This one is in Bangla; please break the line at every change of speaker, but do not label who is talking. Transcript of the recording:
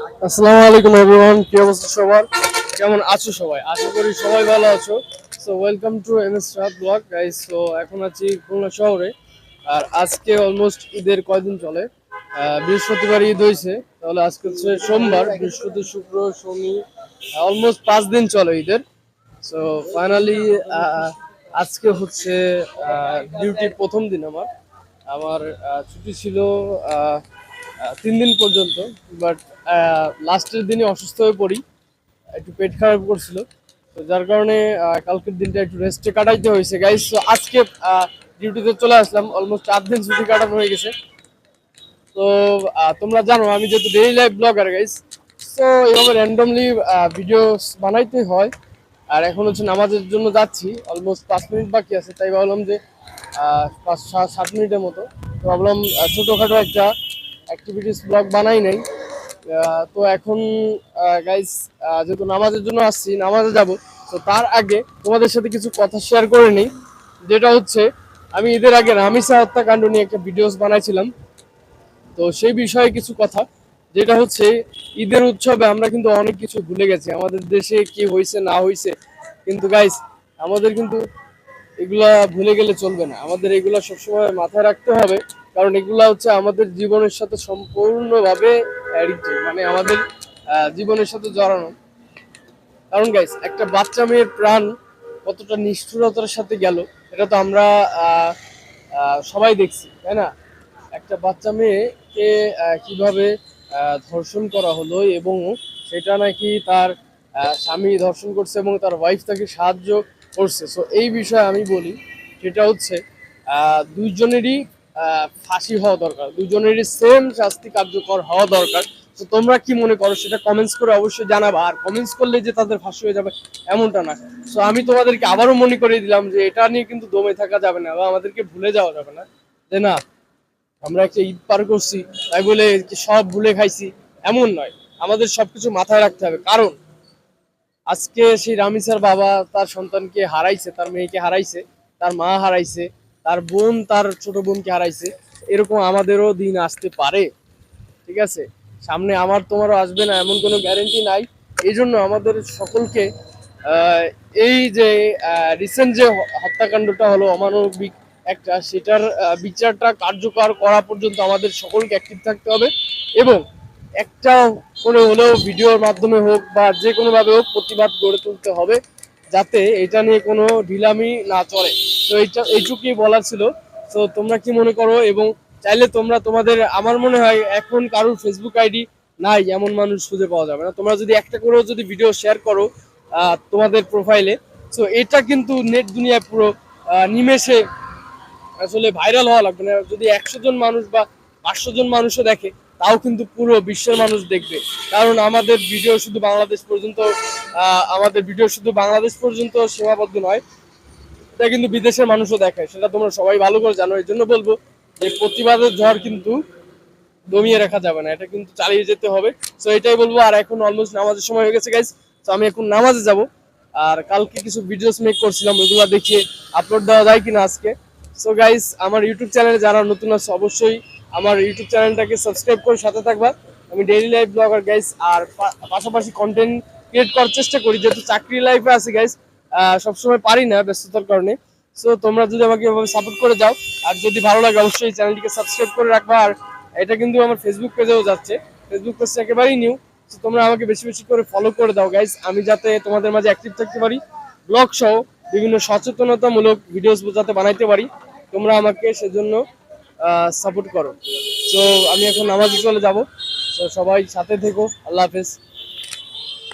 আসসালামু আলাইকুম এভরিওয়ান, কি অবস্থা সবার? কেমন আছো সবাই? আশা করি সবাই ভালো আছো। সো ওয়েলকাম টু এমএস রাত ব্লগ গাইস। সো এখন আছি খুলনা শহরে। আর আজকে অলমোস্ট ঈদের কয়দিন চলে, বৃহস্পতিবার ঈদ হয়েছে, তাহলে আজকে হচ্ছে সোমবার, বৃহস্পতি, শুক্র, শনি, অলমোস্ট 5 দিন চলে ঈদের। সো ফাইনালি আজকে হচ্ছে ডিউটির প্রথম দিন আমার। আমার ছুটি ছিল 3 দিন পর্যন্ত, বাট লাস্টের দিনে অসুস্থ হয়ে পড়ি, একটু পেট খারাপ করছিল। তো যার কারণে কালকের দিনটা একটু রেস্টে কাটাইতে হয়েছে গাইস। তো আজকে ডিউটিতে চলে আসলাম, অলমোস্ট 4 দিন ছুটি কাটানো হয়ে গেছে। তো তোমরা জানো আমি যেহেতু ডেইলি লাইফ ব্লগার গাইস, তো এইভাবে র্যান্ডমলি ভিডিও বানাইতে হয়। আর এখন হচ্ছে নামাজের জন্য যাচ্ছি, অলমোস্ট 5 মিনিট বাকি আছে, তাই ভাবলাম যে 5-7 মিনিটের মতো, তো ভাবলাম ছোটোখাটো একটা অ্যাক্টিভিটিস ব্লগ বানাই নাই। তো এখন গাইস যেহেতু নামাজের জন্য আসছি, নামাজে যাব, তো তার আগে তোমাদের সাথে কিছু কথা শেয়ার করে নিই। যেটা হচ্ছে, আমি ঈদের আগে রামিসা হত্যাকাণ্ড নিয়ে একটা ভিডিওস বানাইছিলাম। তো সেই বিষয়ে কিছু কথা, যেটা হচ্ছে ঈদের উৎসবে আমরা কিন্তু অনেক কিছু ভুলে গেছি, আমাদের দেশে কি হয়েছে না হয়েছে। কিন্তু গাইস, আমাদের কিন্তু এগুলা ভুলে গেলে চলবে না, আমাদের এগুলা সবসময় মাথায় রাখতে হবে। কারণ এগুলা হচ্ছে আমাদের জীবনের সাথে সম্পূর্ণভাবে অ্যাডিক্টেড, মানে আমাদের জীবনের সাথে জড়ানো। কারণ গাইস, একটা বাচ্চা মেয়ের প্রাণ কতটা নিষ্ঠুরতার সাথে গেল, এটা তো আমরা আহ, সবাই দেখছি, তাই না? একটা বাচ্চা মেয়েকে কিভাবে ধর্ষণ করা হলো, এবং সেটা নাকি তার স্বামী ধর্ষণ করছে এবং তার ওয়াইফ তাকে সাহায্য করছে। সো এই বিষয়ে আমি বলি, সেটা হচ্ছে দুইজনেরই ফাঁসি হওয়া দরকার, দুইজনেরই সেম শাস্তি কার্যকর হওয়া দরকার। তো তোমরা কি মনে করো সেটা কমেন্টস করে অবশ্যই জানাবা। আর কমেন্টস করলে যে তাদের ফাঁসি হয়ে যাবে এমনটা না। সো আমি তোমাদেরকে আবারও মনে করিয়ে দিলাম যে এটা নিয়ে কিন্তু দমে থাকা যাবে না, বা আমাদেরকে ভুলে যাওয়া যাবে না যে না, আমরা একটা ঈদ পার করছি তাই বলে সব ভুলে খাইছি এমন নয়। আমাদের সবকিছু মাথায় রাখতে হবে, কারণ আজকে সেই রামিসার বাবা তার সন্তানকে হারাইছে, তার মেয়েকে হারাইছে, তার মা হারাইছে, তার বোন তার ছোট বোনকে হারাইছে। এরকম আমাদেরও দিন আসতে পারে, ঠিক আছে? সামনে আমার তোমারও আসবে না এমন কোনো গ্যারেন্টি নাই। এই জন্য আমাদের সকলকে আহ, এই যে রিসেন্ট যে হত্যাকাণ্ডটা হলো অমানবিক একটা, সেটার বিচারটা কার্যকর করা পর্যন্ত আমাদের সকলকে অ্যাক্টিভ থাকতে হবে। এবং একটা করে হলেও ভিডিওর মাধ্যমে হোক বা যে কোনোভাবে হোক প্রতিবাদ গড়ে তুলতে হবে, যাতে এটা নিয়ে কোনো ঢিলামি না চলে। তো এইটুকুই বলার ছিল। তো তোমরা কি মনে করো? এবং চাইলে তোমরা তোমাদের, আমার মনে হয় এখন কারোর ফেসবুক আইডি নাই এমন মানুষ খুঁজে পাওয়া যাবে না। তোমরা যদি একটা করেও যদি ভিডিও শেয়ার করো তোমাদের প্রোফাইলে, তো এটা কিন্তু নেট দুনিয়ায় পুরো নিমেষে আসলে ভাইরাল হওয়া লাগবে না। যদি 100 জন মানুষ বা 500 জন মানুষও দেখে, তাও কিন্তু পুরো বিশ্বের মানুষ দেখবে। কারণ আমাদের ভিডিও শুধু বাংলাদেশ পর্যন্ত সীমাবদ্ধ নয়, এটা কিন্তু বিদেশের মানুষও দেখে, সেটা তোমরা সবাই ভালো করে জানো। এই জন্য বলবো যে প্রতিবাদের ঝড় কিন্তু দমিয়ে রাখা যাবে না, এটা কিন্তু চালিয়ে যেতে হবে। তো এটাই বলবো। আর এখন অলমোস্ট নামাজের সময় হয়ে গেছে গাইস, তো আমি এখন নামাজে যাব। আর কালকে কিছু ভিডিওস মেক করছিলাম, ওইগুলো দেখিয়ে আপলোড দেওয়া যায় কিনা আজকে। সো গাইস, আমার ইউটিউব চ্যানেলে যারা নতুন আছে অবশ্যই আমার ইউটিউব চ্যানেলটাকে সাবস্ক্রাইব করে সাথে থাকবা। আমি ডেইলি লাইফ ব্লগার গাইস, আর পাশাপাশি কন্টেন্ট ক্রিয়েট করার চেষ্টা করি, যেহেতু চাকরি লাইফে আছি গাইস, সবসময় পারি না ব্যস্ততার কারণে। সো তোমরা যদি আমাকে এভাবে সাপোর্ট করে যাও, আর যদি ভালো লাগে অবশ্যই চ্যানেলটিকে সাবস্ক্রাইব করে রাখবা। আর এটা কিন্তু আমার ফেসবুক পেজেও যাচ্ছে, ফেসবুক পেজটা একেবারেই নিউ। তো তোমরা আমাকে বেশি বেশি করে ফলো করে দাও গাইজ, আমি যাতে তোমাদের মাঝে অ্যাক্টিভ থাকতে পারি, ব্লগ সহ বিভিন্ন সচেতনতামূলক ভিডিওস যাতে বানাইতে পারি। তোমরা আমাকে সেজন্য সাপোর্ট করো। তো আমি এখন নামাজে চলে যাব। তো সবাই সাথে থেকো, আল্লাহ হাফেজ।